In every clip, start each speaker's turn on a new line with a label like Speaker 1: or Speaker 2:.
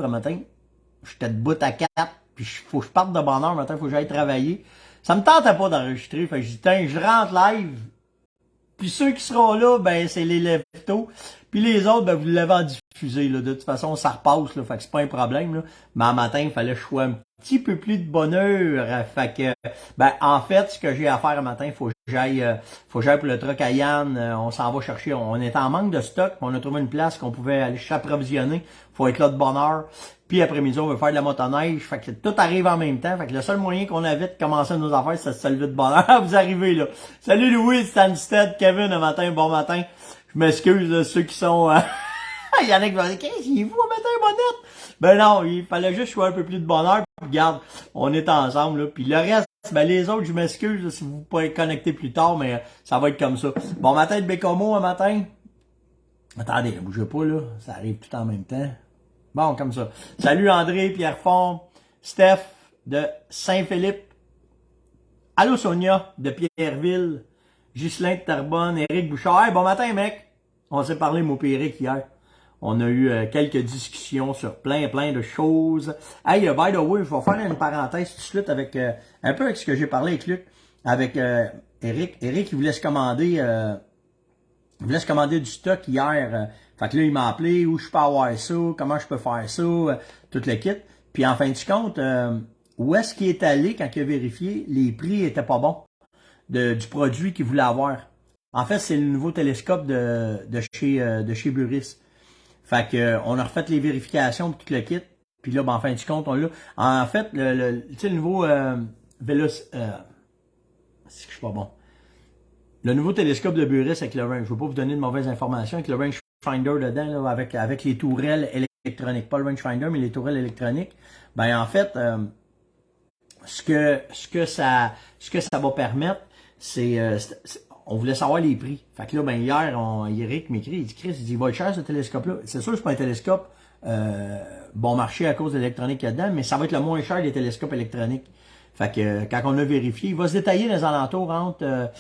Speaker 1: le matin, j'étais debout à 4, puis faut que je parte de bonne heure, le matin, faut que j'aille travailler. Ça me tentait pas d'enregistrer, fait que j'ai dit, tiens, je rentre live. Puis ceux qui seront là, ben c'est les lève-tôt. Puis les autres, ben vous l'avez en diffusé, là. De toute façon, ça repasse, là, fait que c'est pas un problème, là. Mais en matin, il fallait que je sois un petit peu plus de bonheur. Fait que, ben en fait, ce que j'ai à faire le matin, faut que j'aille pour le truck à Yann. On s'en va chercher. On est en manque de stock. On a trouvé une place qu'on pouvait aller s'approvisionner. Faut être là de bonne heure. Puis après-midi, on veut faire de la motoneige. Fait que tout arrive en même temps. Fait que le seul moyen qu'on avait de commencer nos affaires, c'est de se lever de bonne heure. Vous arrivez là. Salut Louis, Stansted, Kevin, un matin, bon matin. Je m'excuse, là, ceux qui sont... Il y en a qui vont dire, qu'est-ce qu'il vous matin, bonnette? Ben non, il fallait juste que je sois un peu plus de bonheur. Puis regarde, on est ensemble, là. Puis le reste, ben les autres, je m'excuse là, si vous pouvez être connectés plus tard, mais ça va être comme ça. Bon matin de Bécomo, un matin. Attendez, bougez pas, là. Ça arrive tout en même temps. Bon, comme ça. Salut André, Pierrefonds, Steph de Saint-Philippe. Allô Sonia de Pierreville. Ghislain de Terrebonne, Éric Bouchard. Hey, bon matin, mec. On s'est parlé, moi et Éric, hier. On a eu quelques discussions sur plein de choses. Hey, by the way, je vais faire une parenthèse tout de suite avec un peu avec ce que j'ai parlé avec Luc, avec Éric. Éric, il voulait se commander du stock hier. Fait que là, il m'a appelé, où je peux avoir ça, comment je peux faire ça, tout le kit. Puis en fin de compte, où est-ce qu'il est allé quand il a vérifié, les prix étaient pas bons du produit qu'il voulait avoir. En fait, c'est le nouveau télescope de chez Buris. Fait que on a refait les vérifications pour tout le kit. Puis là, ben, en fin de compte, on l'a. En fait, tu sais, le nouveau c'est que je suis pas bon. Le nouveau télescope de Buris avec le range. Je veux pas vous donner de mauvaises informations avec le rangefinder dedans, là, avec les tourelles électroniques. Pas le rangefinder, mais les tourelles électroniques. Ben en fait, ce que ça va permettre, c'est on voulait savoir les prix. Fait que là, ben hier, Eric m'écrit, il dit Chris, il va être cher ce télescope-là. C'est sûr que c'est pas un télescope bon marché à cause de l'électronique qu'il y a dedans, mais ça va être le moins cher des télescopes électroniques. Fait que quand on a vérifié, il va se détailler dans les alentours entre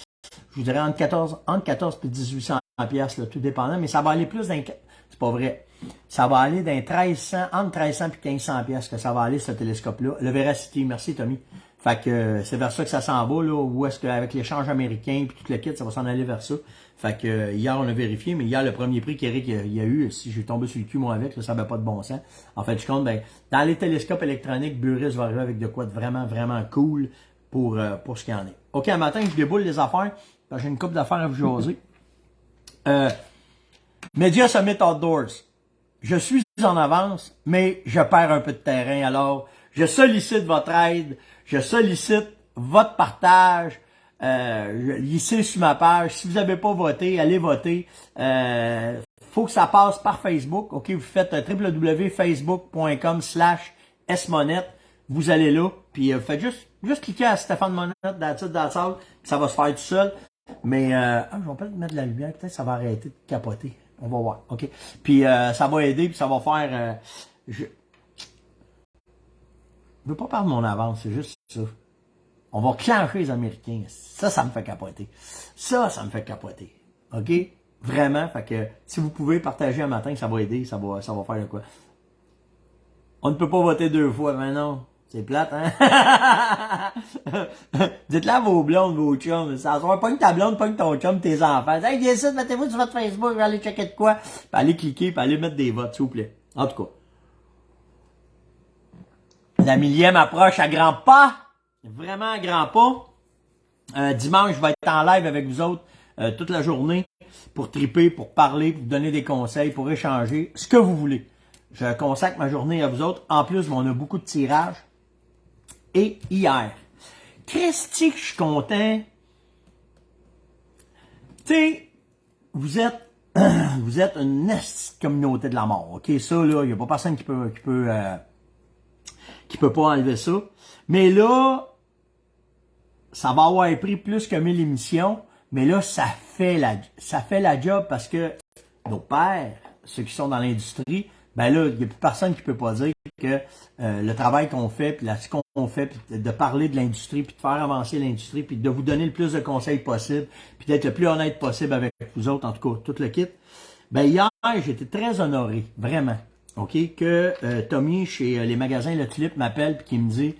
Speaker 1: je vous dirais entre 14 et 1800 pièces, tout dépendant, mais ça va aller plus d'un... C'est pas vrai. Ça va aller d'un 1300, entre 1300 et 1500 pièces que ça va aller, ce télescope-là. Le Veracity, merci Tommy. Fait que c'est vers ça que ça s'en va, là, où est-ce qu'avec l'échange américain puis tout le kit, ça va s'en aller vers ça. Fait que hier, on a vérifié, mais hier, le premier prix qu'Éric il a eu, si j'ai tombé sur le cul, moi, avec, là, ça n'avait pas de bon sens. En fait, je compte, ben, dans les télescopes électroniques, Buris va arriver avec de quoi de vraiment cool pour ce qu'il y en est. OK, un matin, je déboule les affaires. J'ai une couple d'affaires à vous jaser. Media Summit Outdoors. Je suis en avance, mais je perds un peu de terrain. Alors, je sollicite votre aide. Je sollicite votre partage. Ici sur ma page. Si vous n'avez pas voté, allez voter. Faut que ça passe par Facebook. OK, vous faites www.facebook.com/smonette. Vous allez là, puis faites juste cliquer à Stéphane Monette, that's it, ça va se faire tout seul. Mais je vais peut-être mettre de la lumière, peut-être ça va arrêter de capoter. On va voir, OK. Puis ça va aider, puis ça va faire... je veux pas perdre mon avance, c'est juste ça. On va clencher les Américains. Ça me fait capoter. Ça me fait capoter. OK? Vraiment, fait que si vous pouvez partager un matin, ça va aider, ça va faire de quoi. On ne peut pas voter deux fois, mais non. C'est plate, hein? Dites-le à vos blondes, vos chums. Ça se voit pas que ta blonde, pas que ton chum, tes enfants. Hey, viens ici, mettez-vous sur votre Facebook, je vais aller checker de quoi. Puis allez cliquer, puis allez mettre des votes, s'il vous plaît. En tout cas. La millième approche à grands pas. Vraiment à grands pas. Dimanche, je vais être en live avec vous autres toute la journée pour triper, pour parler, pour vous donner des conseils, pour échanger, ce que vous voulez. Je consacre ma journée à vous autres. En plus, on a beaucoup de tirages. Et hier, Christy, je suis content. Tu sais, vous êtes une communauté de la mort. OK, ça, là, il n'y a pas personne qui peut pas enlever ça. Mais là, ça va avoir pris plus que 1000 émissions. Mais là, ça fait la job parce que nos pères, ceux qui sont dans l'industrie, ben là, il n'y a plus personne qui peut pas dire que le travail qu'on fait, puis ce qu'on fait, puis de parler de l'industrie, puis de faire avancer l'industrie, puis de vous donner le plus de conseils possible, puis d'être le plus honnête possible avec vous autres, en tout cas, tout le kit. Ben hier, j'étais très honoré, vraiment. OK, que Tommy, chez les magasins Le Tulipe, m'appelle et qui me dit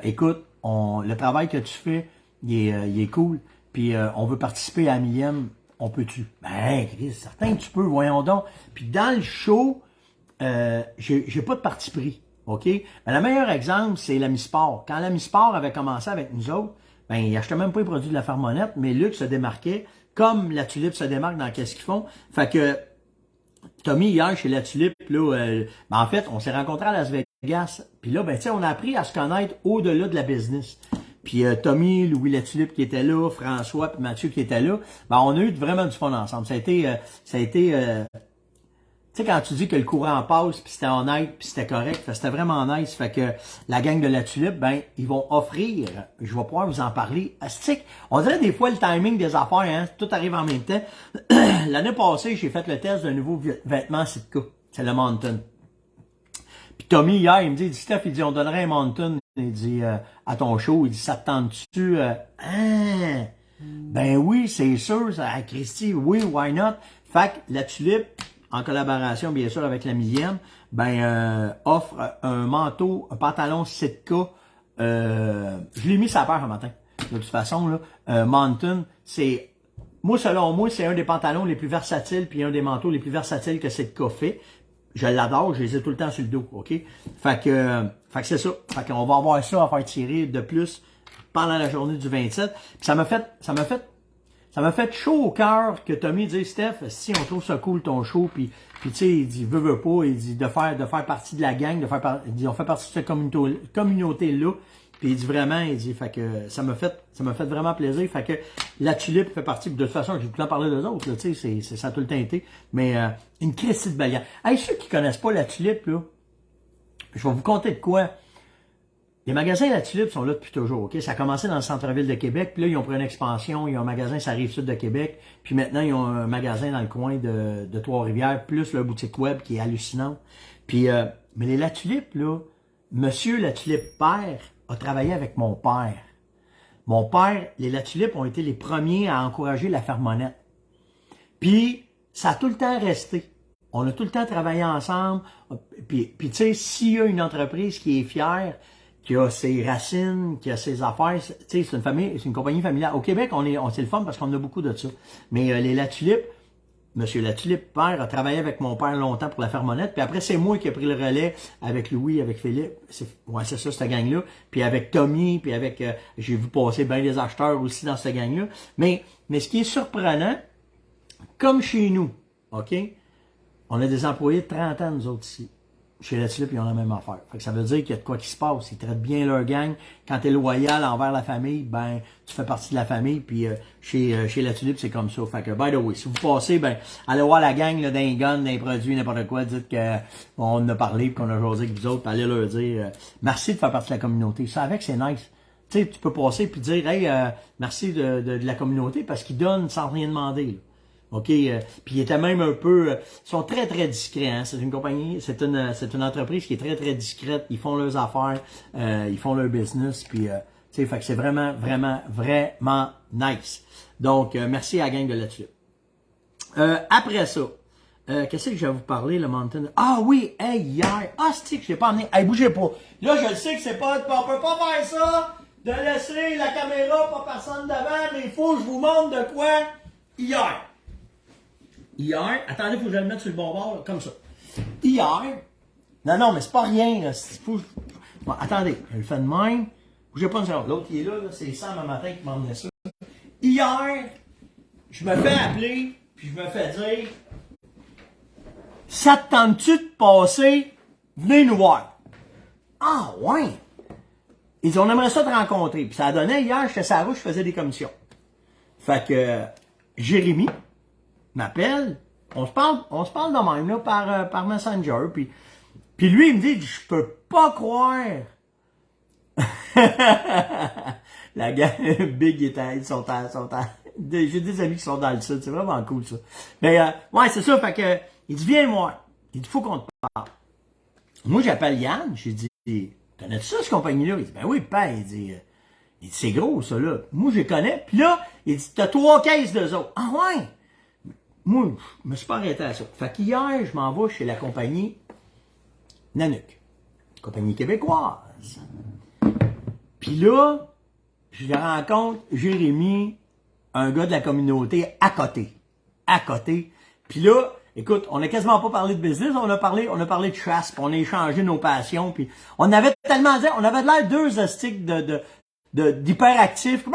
Speaker 1: écoute, le travail que tu fais, il est cool, puis on veut participer à la millième, on peut-tu? Ben, Chris, certain que tu peux, voyons donc. Puis dans le show, j'ai pas de parti pris, OK? Ben, le meilleur exemple, c'est la Sport. Quand la Sport avait commencé avec nous autres, ben, ils achetaient même pas les produits de la Farmonnette, mais Luc se démarquait, comme la Tulipe se démarque dans qu'est-ce qu'ils font. Fait que Tommy, hier, chez la Tulipe, là, ben, en fait, on s'est rencontrés à Las Vegas. Puis là, ben, tu sais, on a appris à se connaître au-delà de la business. Puis Tommy, Louis La Tulipe qui était là, François puis Mathieu qui était là, ben, on a eu vraiment du fun ensemble. Ça a été tu sais, quand tu dis que le courant passe, puis c'était honnête, puis c'était correct, c'était vraiment nice. Fait que la gang de la Tulipe, ben, ils vont offrir, je vais pouvoir vous en parler. Astique, on dirait des fois le timing des affaires, hein, tout arrive en même temps. L'année passée, j'ai fait le test d'un nouveau vêtement Sitka, c'est le Mountain. Puis Tommy, hier, il me dit, Steph, il dit, on donnerait un Mountain, il dit, à ton show, il dit, ça te tente-tu? Hein? Ben oui, c'est sûr, ça, Christy, oui, why not? Fait que la Tulipe, en collaboration, bien sûr, avec la millième, ben, offre un manteau, un pantalon Sitka. Je l'ai mis sur la paire un matin. De toute façon, là, Mountain, c'est, moi, selon moi, c'est un des pantalons les plus versatiles, puis un des manteaux les plus versatiles que Sitka fait. Je l'adore, je les ai tout le temps sur le dos, OK? Fait que c'est ça. Fait qu'on va avoir ça à faire tirer de plus pendant la journée du 27. Puis ça m'a fait chaud au cœur que Tommy dise, Steph, si on trouve ça cool ton show, puis tu sais, il dit, veut pas, il dit de faire partie de la gang, il dit, on fait partie de cette communauté-là, puis il dit vraiment, il dit, fait que ça m'a fait vraiment plaisir, fait que la Tulipe fait partie, de toute façon, j'ai tout le temps parlé d'eux autres, tu sais, ça a tout le temps été, mais une Christie de belle gang. Hey, ceux qui connaissent pas la Tulipe, là, je vais vous conter de quoi. Les magasins La Tulipe sont là depuis toujours, OK? Ça a commencé dans le centre-ville de Québec, puis là, ils ont pris une expansion, ils ont un magasin sur la Rive-Sud de Québec, puis maintenant, ils ont un magasin dans le coin de Trois-Rivières, plus leur boutique web qui est hallucinante. Puis, mais les La Tulipe, là, Monsieur La Tulipe père a travaillé avec mon père. Mon père, les La Tulipe ont été les premiers à encourager la Farmonnette. Puis, ça a tout le temps resté. On a tout le temps travaillé ensemble. Puis tu sais, s'il y a une entreprise qui est fière, qui a ses racines, qui a ses affaires, tu sais, c'est une famille, c'est une compagnie familiale. Au Québec, c'est le fun parce qu'on a beaucoup de ça. Mais les La Tulipe, Monsieur La Tulipe, père, a travaillé avec mon père longtemps pour la Farmonnette. Puis après, c'est moi qui ai pris le relais avec Louis, avec Philippe. C'est ça, cette gang-là. Puis avec Tommy, puis avec... j'ai vu passer bien des acheteurs aussi dans cette gang-là. Mais ce qui est surprenant, comme chez nous, OK? On a des employés de 30 ans, nous autres, ici. Chez La Tulipe, ils ont la même affaire. Fait que ça veut dire qu'il y a de quoi qui se passe. Ils traitent bien leur gang. Quand tu es loyal envers la famille, ben, tu fais partie de la famille. Puis chez La Tulipe, c'est comme ça. Fait que, by the way, si vous passez, ben, allez voir la gang là, d'un gun, d'un produit, n'importe quoi. Dites qu'on en a parlé, qu'on a jasé avec vous autres. Puis allez leur dire merci de faire partie de la communauté. Ça, avec, c'est nice. Tu sais, tu peux passer puis dire hey, merci de la communauté parce qu'ils donnent sans rien demander. Là. OK, puis ils étaient même un peu, ils sont très très discrets, hein. C'est une compagnie, c'est une entreprise qui est très très discrète. Ils font leurs affaires, ils font leur business, puis tu sais, fait que c'est vraiment nice. Donc merci à la gang de La Tulipe. Après ça, qu'est-ce que je vais vous parler le Mountain? Ah oui, hey hier, c'est que je l'ai pas emmené. Hey, bougez pas. Là je le sais que c'est pas, on peut pas faire ça, de laisser la caméra pas personne devant, mais il faut que je vous montre de quoi hier. Hier, attendez, il faut que je le mette sur le bon bord, là, comme ça. Hier, non, mais c'est pas rien, là. Bon, attendez, je le fais de même. Bougez pas une seconde. L'autre qui est là, c'est Sam un matin qui m'a emmené ça. Hier, je me fais appeler, puis je me fais dire ça te tente-tu de passer? Venez nous voir. Ah, ouais! Ils disent, on aimerait ça te rencontrer. Puis ça a donné, hier, j'étais sur la route, je faisais des commissions. Fait que, Jérémy m'appelle, on se parle de même, là, par Messenger, puis lui, il me dit, je peux pas croire. La gang, Big ils sont j'ai des amis qui sont dans le sud, c'est vraiment cool, ça. Mais, ouais, c'est ça, fait que, il dit, viens moi. Il dit, faut qu'on te parle. Moi, j'appelle Yann, j'ai dit, connais-tu ça, cette compagnie-là? Il dit, ben oui, père, il dit, c'est gros, ça, là. Moi, je les connais, puis là, il dit, t'as 3 caisses d'eux autres. Ah ouais? Moi, je me suis pas arrêté à ça. Fait qu'hier, je m'en vais chez la compagnie Nanook, compagnie québécoise. Puis là, je rencontre Jérémy, un gars de la communauté à côté. À côté. Puis là, écoute, on n'a quasiment pas parlé de business, on a parlé de chasse, puis on a échangé nos passions, puis on avait tellement dit, on avait de l'air deux hostiques d'hyperactifs.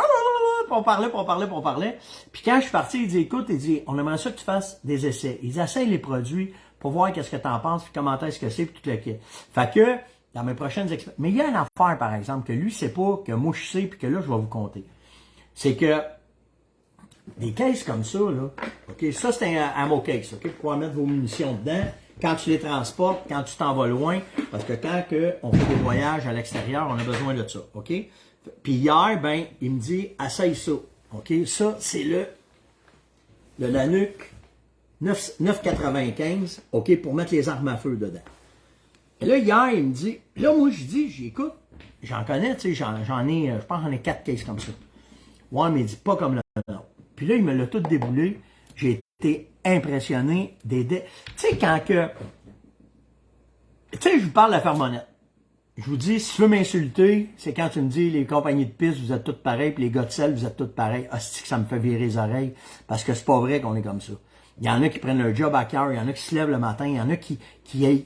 Speaker 1: On parlait. Puis quand je suis parti, il dit, écoute, on aimerait ça que tu fasses des essais. Ils essayent les produits pour voir qu'est-ce que tu en penses, puis comment est-ce que c'est, puis tout le kit. Fait que, dans mes prochaines expériences, mais il y a une affaire, par exemple, que lui sait pas, que moi je sais, puis que là, je vais vous compter. C'est que, des caisses comme ça, là, OK, ça c'est un ammo case, OK, pour pouvoir mettre vos munitions dedans, quand tu les transportes, quand tu t'en vas loin, parce que quand on fait des voyages à l'extérieur, on a besoin de ça, OK? Puis hier, ben, il me dit, essaye ça, OK? Ça, c'est le Nanook 995, OK, pour mettre les armes à feu dedans. Et là, hier, il me dit, là, moi, je dis, écoute, j'en connais, tu sais, j'en ai, je pense j'en ai 4 cases comme ça. Ouais, mais il dit, pas comme le nôtre. Puis là, il me l'a tout déboulé. J'ai été impressionné des... Tu sais, quand que... Tu sais, je vous parle de la Fermonette. Je vous dis, si tu veux m'insulter, c'est quand tu me dis, les compagnies de piste, vous êtes toutes pareilles, puis les gars de sel, vous êtes toutes pareilles. Hostie que ça me fait virer les oreilles, parce que c'est pas vrai qu'on est comme ça. Il y en a qui prennent leur job à cœur, il y en a qui se lèvent le matin, il y en a qui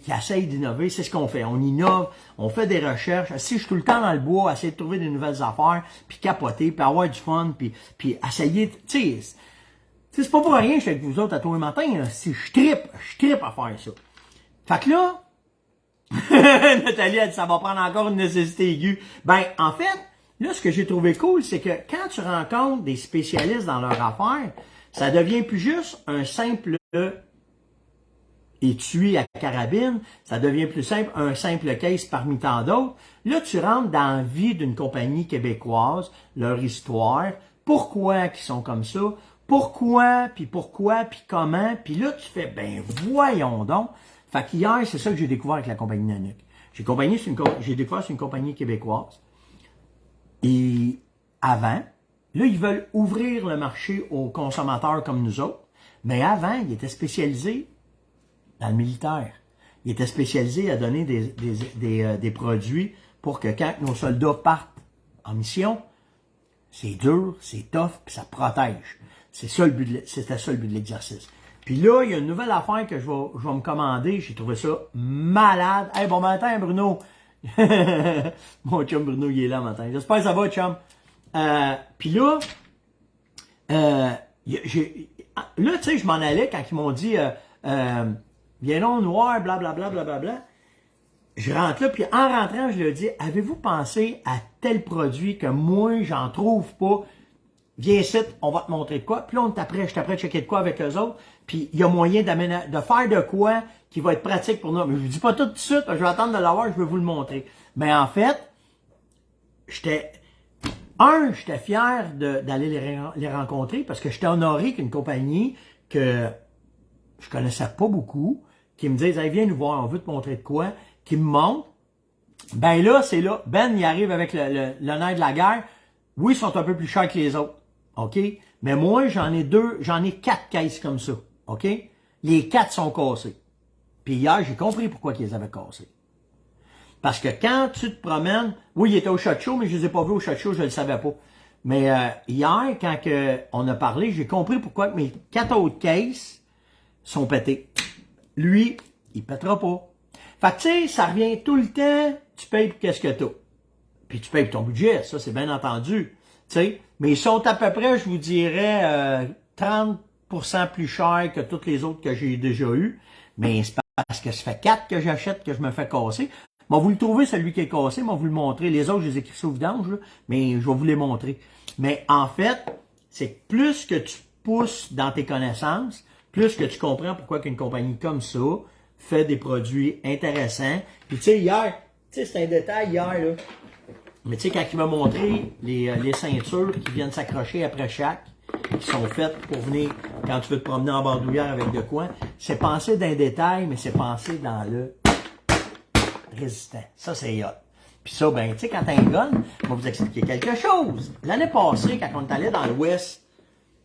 Speaker 1: essayent d'innover. C'est ce qu'on fait. On innove, on fait des recherches. Si je suis tout le temps dans le bois, essayer de trouver des nouvelles affaires, puis capoter, puis avoir du fun, puis essayer... Tu sais, c'est pas pour rien que je suis avec vous autres à tous les matins. Là. Si je trippe à faire ça. Fait que là, Nathalie a dit, ça va prendre encore une nécessité aiguë. Ben, en fait, là, ce que j'ai trouvé cool, c'est que quand tu rencontres des spécialistes dans leur affaire, ça devient plus juste un simple étui à carabine, ça devient plus simple, un simple case parmi tant d'autres. Là, tu rentres dans la vie d'une compagnie québécoise, leur histoire, pourquoi ils sont comme ça, pourquoi, puis comment, puis là, tu fais, ben voyons donc. Fait qu'hier, c'est ça que j'ai découvert avec la compagnie Nanook. J'ai découvert c'est une compagnie québécoise. Et avant, là, ils veulent ouvrir le marché aux consommateurs comme nous autres. Mais avant, ils étaient spécialisés dans le militaire. Ils étaient spécialisés à donner des produits pour que quand nos soldats partent en mission, c'est dur, c'est tough, puis ça protège. C'était ça le but de l'exercice. Puis là, il y a une nouvelle affaire que je vais me commander. J'ai trouvé ça malade. Hey, bon matin, Bruno! Mon chum Bruno, il est là matin. J'espère que ça va, chum. Puis là, là, tu sais, je m'en allais quand ils m'ont dit viens non noir, blablabla, blablabla. Je rentre là, puis en rentrant, je leur dis, avez-vous pensé à tel produit que moi, j'en trouve pas? Viens ici, on va te montrer de quoi. Puis là, je suis après de checker de quoi avec eux autres. Puis il y a moyen de faire de quoi qui va être pratique pour nous. Mais je vous dis pas tout de suite, je vais attendre de l'avoir, je vais vous le montrer. Mais en fait, j'étais fier d'aller les rencontrer parce que j'étais honoré qu'une compagnie que je connaissais pas beaucoup, qui me disent, hey, viens nous voir, on veut te montrer de quoi, qui me montre. Ben là, c'est là. Ben, il arrive avec le nerf de la guerre. Oui, ils sont un peu plus chers que les autres. OK? Mais moi, j'en ai 4 caisses comme ça. OK? Les 4 sont cassés. Puis hier, j'ai compris pourquoi ils les avaient cassés. Parce que quand tu te promènes, oui, il était au Shot Show, mais je les ai pas vus au Shot Show, je le savais pas. Mais hier, quand on a parlé, j'ai compris pourquoi mes 4 autres caisses sont pétées. Lui, il pètera pas. Fait que tu sais, ça revient tout le temps, tu payes pour qu'est-ce que t'as. Puis tu payes ton budget, ça c'est bien entendu. T'sais, mais ils sont à peu près, je vous dirais, 30% plus chers que toutes les autres que j'ai déjà eu. Mais c'est parce que ça fait 4 que j'achète que je me fais casser. Moi, vous le trouvez, celui qui est cassé, moi, vous le montrer. Les autres, je les ai écrits au vidange, là, mais je vais vous les montrer. Mais en fait, c'est que plus que tu pousses dans tes connaissances, plus que tu comprends pourquoi qu'une compagnie comme ça fait des produits intéressants. Puis tu sais, hier, tu sais, c'est un détail hier, là. Mais tu sais, quand il m'a montré les ceintures qui viennent s'accrocher après chaque, qui sont faites pour venir, quand tu veux te promener en bandoulière avec de quoi, c'est pensé d'un détail, mais c'est pensé dans le résistant. Ça, c'est hot. Puis ça, ben, tu sais, quand t'as un gun, je vais vous expliquer quelque chose. L'année passée, quand on est allé dans l'Ouest,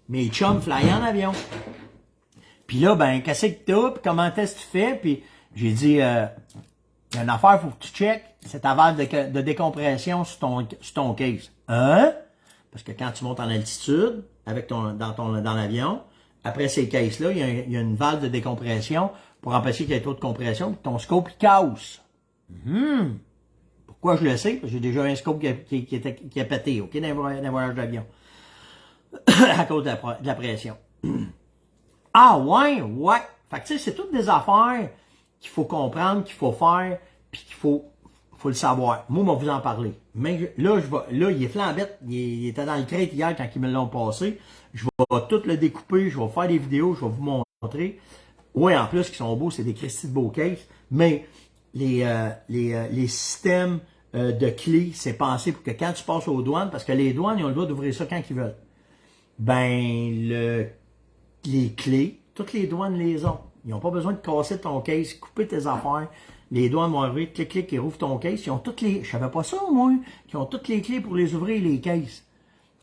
Speaker 1: mes chums flyaient en avion. Puis là, ben, qu'est-ce que t'as, puis comment est-ce que tu fais, puis j'ai dit, il y a une affaire, il faut que tu checkes, c'est ta valve de décompression sur ton case. Hein? Parce que quand tu montes en altitude, dans l'avion, après ces cases-là, il y a une valve de décompression pour empêcher qu'il y ait trop de compression, puis ton scope, il casse. Pourquoi je le sais? Parce que j'ai déjà un scope qui a pété, OK, dans les voyages d'avion. À cause de la pression. Ah, ouais. Fait que, tu sais, c'est toutes des affaires qu'il faut comprendre, qu'il faut faire, puis qu'il faut le savoir. Moi, je vais vous en parler. Mais là, il est flambette. Il était dans le crête hier quand ils me l'ont passé. Je vais tout le découper, je vais faire des vidéos, je vais vous montrer. Oui, en plus, qui sont beaux, c'est des Christy de beaux cases. Mais les systèmes de clés, c'est pensé pour que quand tu passes aux douanes, parce que les douanes, ils ont le droit d'ouvrir ça quand ils veulent. Ben, les clés, toutes les douanes les ont. Ils n'ont pas besoin de casser ton case, couper tes affaires. Les douanes vont arriver, clic, ils rouvrent ton case. Ils ont toutes les, je savais pas ça, moi, qui ont toutes les clés pour les ouvrir, les cases.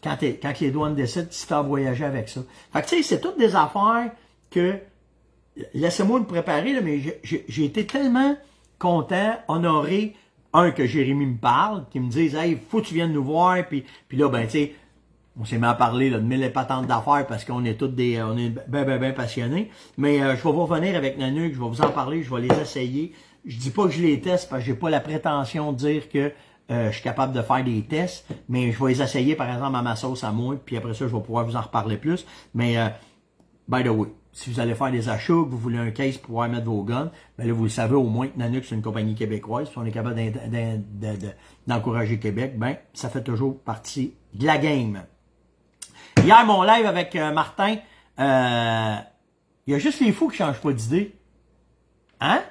Speaker 1: Quand les douanes décident si tu as voyagé avec ça. Fait que, tu sais, c'est toutes des affaires que, laissez-moi me préparer, là, mais j'ai été tellement content, honoré, que Jérémy me parle, qui me dise, hey, faut que tu viennes nous voir, puis là, ben, tu sais, on s'est mis à parler là, de mille et patentes d'affaires parce qu'on est tous on est ben passionnés. Mais je vais vous revenir avec Nanook, je vais vous en parler, je vais les essayer. Je dis pas que je les teste parce que j'ai pas la prétention de dire que je suis capable de faire des tests, mais je vais les essayer par exemple à ma sauce à moi, puis après ça, je vais pouvoir vous en reparler plus. Mais by the way, si vous allez faire des achats, que vous voulez un case pour pouvoir mettre vos guns, ben là, vous le savez au moins que Nanook, c'est une compagnie québécoise, si on est capable d'encourager Québec, ben ça fait toujours partie de la game. Hier, mon live avec Martin, il y a juste les fous qui changent pas d'idée. Hein?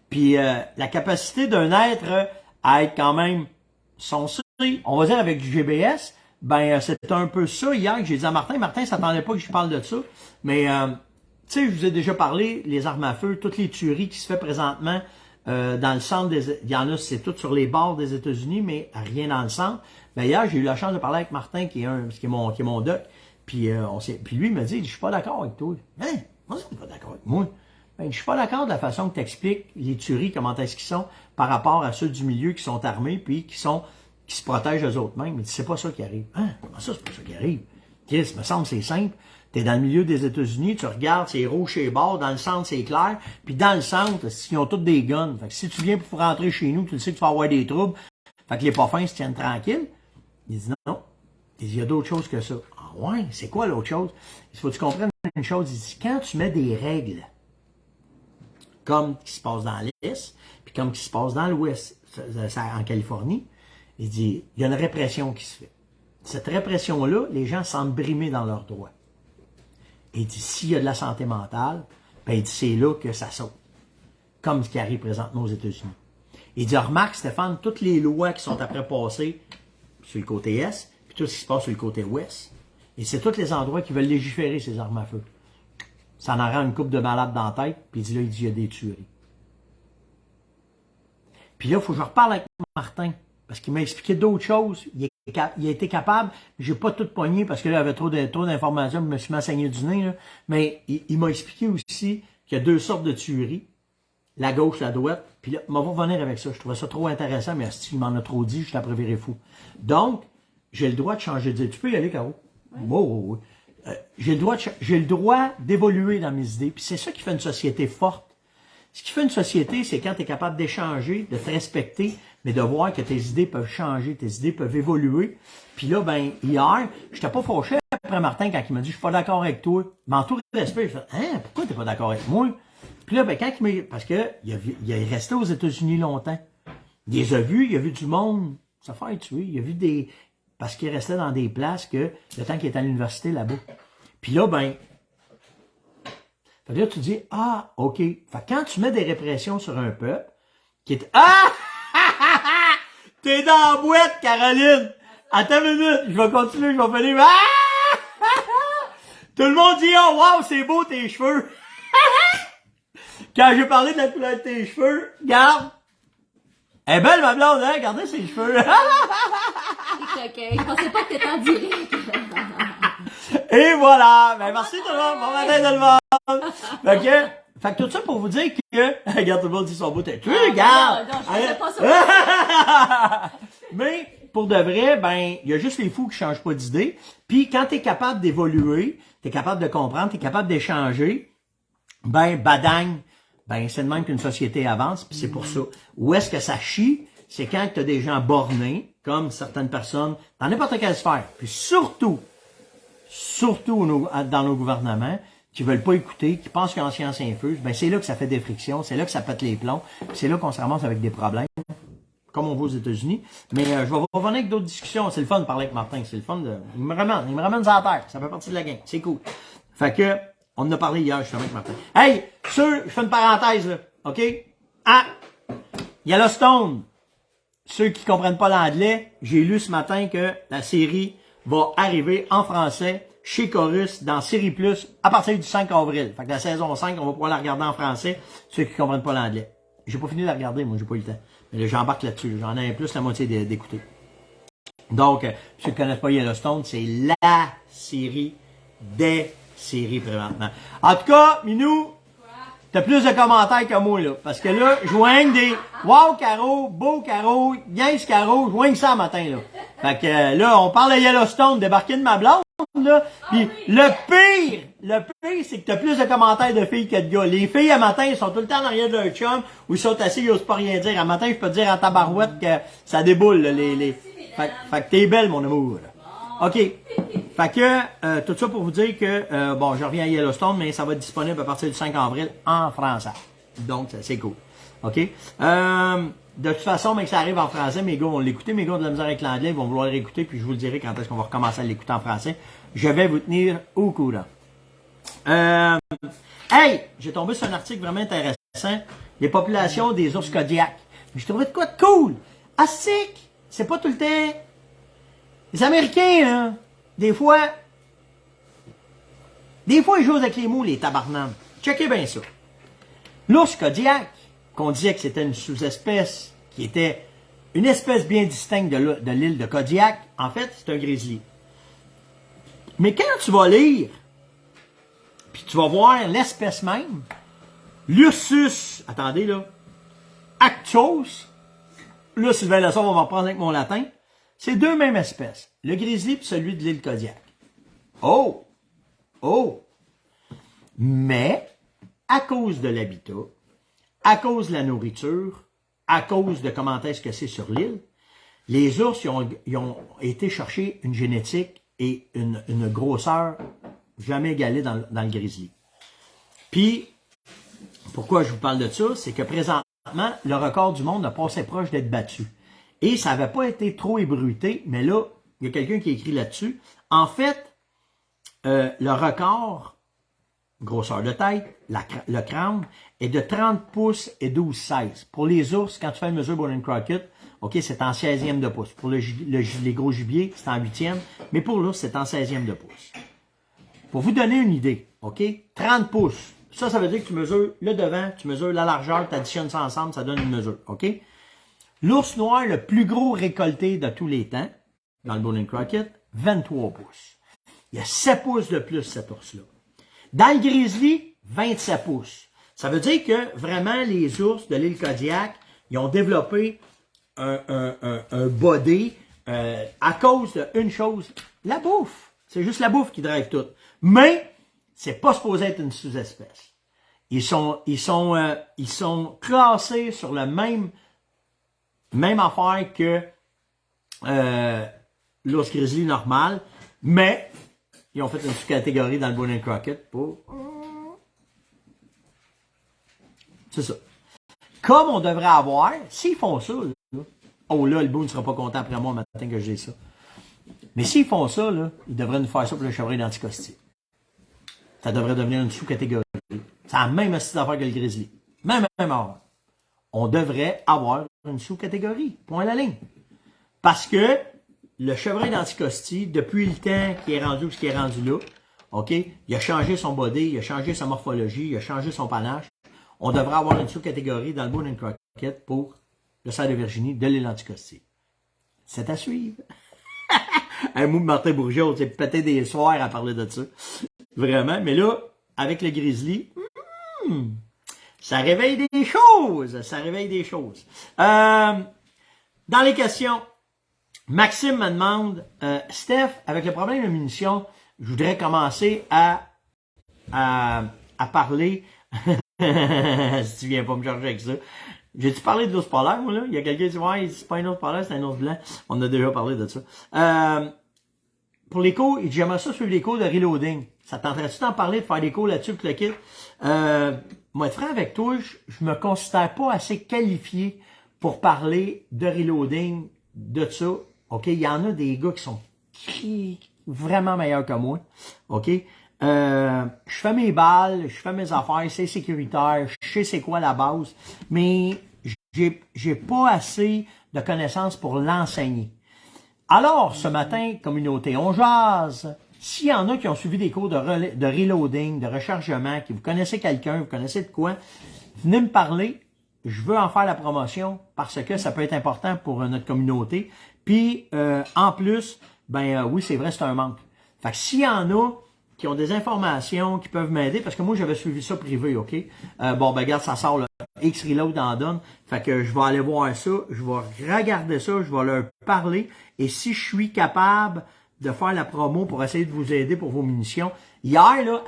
Speaker 1: Puis la capacité d'un être à être quand même sensé, on va dire avec du GBS, ben c'est un peu ça hier que j'ai dit à Martin. Martin s'attendait pas que je parle de ça. Mais tu sais, je vous ai déjà parlé, les armes à feu, toutes les tueries qui se fait présentement dans le centre il y en a, c'est tout sur les bords des États-Unis, mais rien dans le centre. Ben hier, j'ai eu la chance de parler avec Martin, qui est mon doc. Puis lui, il m'a dit, je suis pas d'accord avec toi. Hein? Moi, je suis pas d'accord avec moi. Ben, je suis pas d'accord de la façon que tu expliques les tueries, comment est-ce qu'ils sont par rapport à ceux du milieu qui sont armés puis qui se protègent eux autres mêmes. Mais c'est pas ça qui arrive. Hein? Comment ça, c'est pas ça qui arrive? Chris, me semble c'est simple. T'es dans le milieu des États-Unis, tu regardes, c'est rouge chez les bords, dans le centre, c'est clair. Puis dans le centre, ils ont tous des guns. Fait que si tu viens pour rentrer chez nous, tu le sais que tu vas avoir des troubles. Fait que les pas fins se tiennent tranquilles. Il dit non. Il dit, il y a d'autres choses que ça. Ah ouais, c'est quoi l'autre chose? Il faut que tu comprennes une chose. Il dit, quand tu mets des règles, comme ce qui se passe dans l'Est, puis comme ce qui se passe dans l'Ouest, en Californie, il dit, il y a une répression qui se fait. Cette répression-là, les gens semblent brimés dans leurs droits. Et il dit, s'il y a de la santé mentale, ben il dit, c'est là que ça saute. Comme ce qui arrive présentement aux États-Unis. Il dit, remarque, Stéphane, toutes les lois qui sont après passées sur le côté Est, puis tout ce qui se passe sur le côté Ouest, et c'est tous les endroits qui veulent légiférer ces armes à feu. Ça en rend une couple de malades dans la tête, puis il dit, là, il y a des tueries. Puis là, il faut que je reparle avec Martin, parce qu'il m'a expliqué d'autres choses. Il a été capable, j'ai pas tout pogné parce que là, il y avait trop d'informations, je me suis m'assaigné du nez, là. Mais il m'a expliqué aussi qu'il y a deux sortes de tueries, la gauche, la droite, puis là, on va revenir avec ça. Je trouvais ça trop intéressant, mais s'il m'en a trop dit, je t'apprévierai fou. Donc, j'ai le droit de changer d'idée. Tu peux y aller, Caro? Oui. Oh. J'ai le droit d'évoluer dans mes idées, puis c'est ça qui fait une société forte. Ce qui fait une société, c'est quand tu es capable d'échanger, de te respecter, mais de voir que tes idées peuvent changer, tes idées peuvent évoluer. Puis là, ben, hier, j'étais pas fâché après Martin quand il m'a dit « Je suis pas d'accord avec toi ». Mais en tout respect, je fais « Hein, pourquoi t'es pas d'accord avec moi ?» Puis là, ben, quand il m'a... Parce que il est resté aux États-Unis longtemps. Il les a vus, il a vu du monde se faire tuer. Il a vu des... Parce qu'il restait dans des places que le temps qu'il était à l'université là-bas. Puis là, ben... Fait que là, tu dis, ah, OK. Fait que quand tu mets des répressions sur un peuple, qui est... Ah! T'es dans la boîte, Caroline! Attends une minute, je vais continuer, je vais finir. Ah! Tout le monde dit, oh, wow, c'est beau tes cheveux! Quand j'ai parlé de la couleur de tes cheveux, regarde! Elle est belle, ma blonde, hein? Regardez ses cheveux!
Speaker 2: OK, je pensais pas que t'étais en direct. Et
Speaker 1: voilà! Ben, merci tout le monde! Bon matin tout le monde! Fait que tout ça pour vous dire que, regarde, tout le monde dit son bout, tu regardes!
Speaker 2: Non, je faisais pas ça.
Speaker 1: Mais, pour de vrai, ben, il y a juste les fous qui changent pas d'idée. Puis, quand t'es capable d'évoluer, t'es capable de comprendre, t'es capable d'échanger, ben, badang, ben, c'est de même qu'une société avance, puis c'est pour ça. Où est-ce que ça chie? C'est quand t'as des gens bornés, comme certaines personnes, dans n'importe quelle sphère. Puis surtout dans nos gouvernements, qui veulent pas écouter, qui pensent qu'ils ont science infuse, ben c'est là que ça fait des frictions, c'est là que ça pète les plombs, c'est là qu'on se ramasse avec des problèmes, comme on voit aux États-Unis. Mais je vais revenir avec d'autres discussions. C'est le fun de parler avec Martin, c'est le fun de... Il me ramène sur la terre, ça fait partie de la game, c'est cool. Fait que, on en a parlé hier justement avec Martin. Hey, je fais une parenthèse là, ok? Ah! Yellowstone! Ceux qui comprennent pas l'anglais, j'ai lu ce matin que la série va arriver en français chez Chorus dans Série Plus à partir du 5 avril. Fait que la saison 5, on va pouvoir la regarder en français, ceux qui comprennent pas l'anglais. J'ai pas fini de la regarder, moi, j'ai pas eu le temps. Mais là, j'embarque là-dessus. J'en ai plus la moitié d'écouter. Donc, ceux qui connaissent pas Yellowstone, c'est la série des séries présentement. En tout cas, Minou, t'as plus de commentaires que moi, là. Parce que là, je joigne des wow Caro, beau Caro, yes Caro, je joigne ça matin, là. Fait que là, on parle de Yellowstone, débarquer de ma blonde, là. Puis le pire, c'est que t'as plus de commentaires de filles que de gars. Les filles, à matin, ils sont tout le temps en arrière de leur chum, ou ils sont assis, ils osent pas rien dire. À matin, je peux te dire en tabarouette que ça déboule, là, Fait que t'es belle, mon amour, là. OK. Fait que, tout ça pour vous dire que, bon, je reviens à Yellowstone, mais ça va être disponible à partir du 5 avril en français. Donc, c'est cool. OK? De toute façon, mais que ça arrive en français, mes gars vont l'écouter. Mes gars ont de la misère avec l'anglais, ils vont vouloir l'écouter, puis je vous le dirai quand est-ce qu'on va recommencer à l'écouter en français. Je vais vous tenir au courant. Hey! J'ai tombé sur un article vraiment intéressant. Les populations des ours Kodiak. Je trouvais de quoi de cool! Astique! C'est pas tout le temps... Les Américains, là, des fois, ils jouent avec les mots, les tabarnams. Checkez bien ça. L'ours Kodiak, qu'on disait que c'était une sous-espèce, qui était une espèce bien distincte de l'île de Kodiak, en fait, c'est un grizzly. Mais quand tu vas lire, puis tu vas voir l'espèce même, l'Ursus, attendez là, Actos, là, Sylvain Lassard, on va reprendre avec mon latin, c'est deux mêmes espèces, le grizzly et celui de l'île Kodiak. Oh! Mais, à cause de l'habitat, à cause de la nourriture, à cause de comment est-ce que c'est sur l'île, les ours, ils ont été chercher une génétique et une grosseur jamais égalée dans le grizzly. Puis, pourquoi je vous parle de ça? C'est que présentement, le record du monde a passé proche d'être battu. Et ça n'avait pas été trop ébruité, mais là, il y a quelqu'un qui a écrit là-dessus. En fait, le record, grosseur de tête, le crâne, est de 30 pouces et 12,16. Pour les ours, quand tu fais une mesure Boone & Crockett, OK, c'est en 16e de pouce. Pour les gros gibiers, c'est en 8e. Mais pour l'ours, c'est en 16e de pouce. Pour vous donner une idée, OK, 30 pouces. Ça veut dire que tu mesures le devant, tu mesures la largeur, tu additionnes ça ensemble, ça donne une mesure, OK? L'ours noir, le plus gros récolté de tous les temps, dans le Boone & Crockett, 23 pouces. Il y a 7 pouces de plus, cet ours-là. Dans le grizzly, 27 pouces. Ça veut dire que vraiment, les ours de l'île Kodiak, ils ont développé un body à cause d'une chose, la bouffe. C'est juste la bouffe qui drive tout. Mais, c'est pas supposé être une sous-espèce. Ils sont classés sur le même affaire que l'ours grizzly normal, mais ils ont fait une sous-catégorie dans le Boone & Crockett pour... C'est ça. Comme on devrait avoir, s'ils font ça, là, oh là, le Boone ne sera pas content après moi le matin que j'ai ça. Mais s'ils font ça, là, ils devraient nous faire ça pour le chevreuil d'Anticosti. Ça devrait devenir une sous-catégorie. C'est la même style d'affaire que le grizzly. Même heure. On devrait avoir une sous-catégorie. Point à la ligne. Parce que le chevreuil d'Anticosti, depuis le temps qu'il est rendu où il est rendu là, OK, il a changé son body, il a changé sa morphologie, il a changé son panache. On devrait avoir une sous-catégorie dans le Boone & Crockett pour le cerf de Virginie de l'île Anticosti. C'est à suivre. Un mot de Martin Bourget, on s'est pété des soirs à parler de ça. Vraiment. Mais là, avec le grizzly, Ça réveille des choses. Ça réveille des choses. Dans les questions, Maxime me demande, Steph, avec le problème de munitions, je voudrais commencer à parler. Si tu viens pas me charger avec ça. J'ai-tu parlé de l'ours polaire, moi, là? Il y a quelqu'un qui dit, ouais, c'est pas un ours polaire, c'est un ours blanc. On a déjà parlé de ça. Pour les cours, j'aimerais ça suivre les cours de reloading. Ça tenterait-tu d'en parler, de faire des cours là-dessus, tout le kit? Moi, être franc avec toi, je me considère pas assez qualifié pour parler de reloading, de ça. OK? Il y en a des gars qui sont vraiment meilleurs que moi. OK? Je fais mes balles, je fais mes affaires, c'est sécuritaire, je sais c'est quoi la base, mais j'ai pas assez de connaissances pour l'enseigner. Alors, ce matin, communauté, on jase. S'il y en a qui ont suivi des cours de reloading, de rechargement, que vous connaissez quelqu'un, vous connaissez de quoi, venez me parler. Je veux en faire la promotion parce que ça peut être important pour notre communauté. Puis, en plus, oui, c'est vrai, c'est un manque. Fait que s'il y en a qui ont des informations qui peuvent m'aider, parce que moi, j'avais suivi ça privé, OK? Regarde, ça sort là. X-Reload en donne. Fait que je vais aller voir ça, je vais regarder ça, je vais leur parler. Et si je suis capable de faire la promo pour essayer de vous aider pour vos munitions. Hier, là,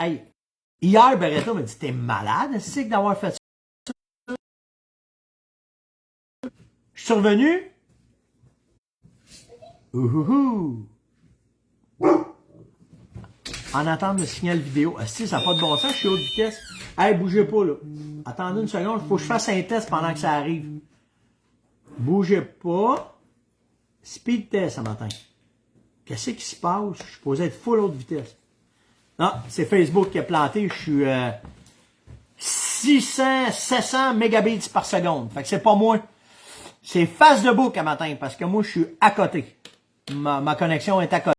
Speaker 1: Beretta m'a dit, t'es malade, c'est que d'avoir fait ça. Je suis revenu. En attendant le signal vidéo. Si ça n'a pas de bon sens, je suis haute vitesse. Hey, bougez pas, là. Attendez une seconde, il faut que je fasse un test pendant que ça arrive. Bougez pas. Speed test ce matin. Qu'est-ce qui se passe? Je suis supposé être full haute vitesse. Non, c'est Facebook qui a planté. Je suis 600, 700 mégabits par seconde. Fait que c'est pas moi. C'est face de bouc à matin parce que moi, je suis à côté. Ma connexion est à côté.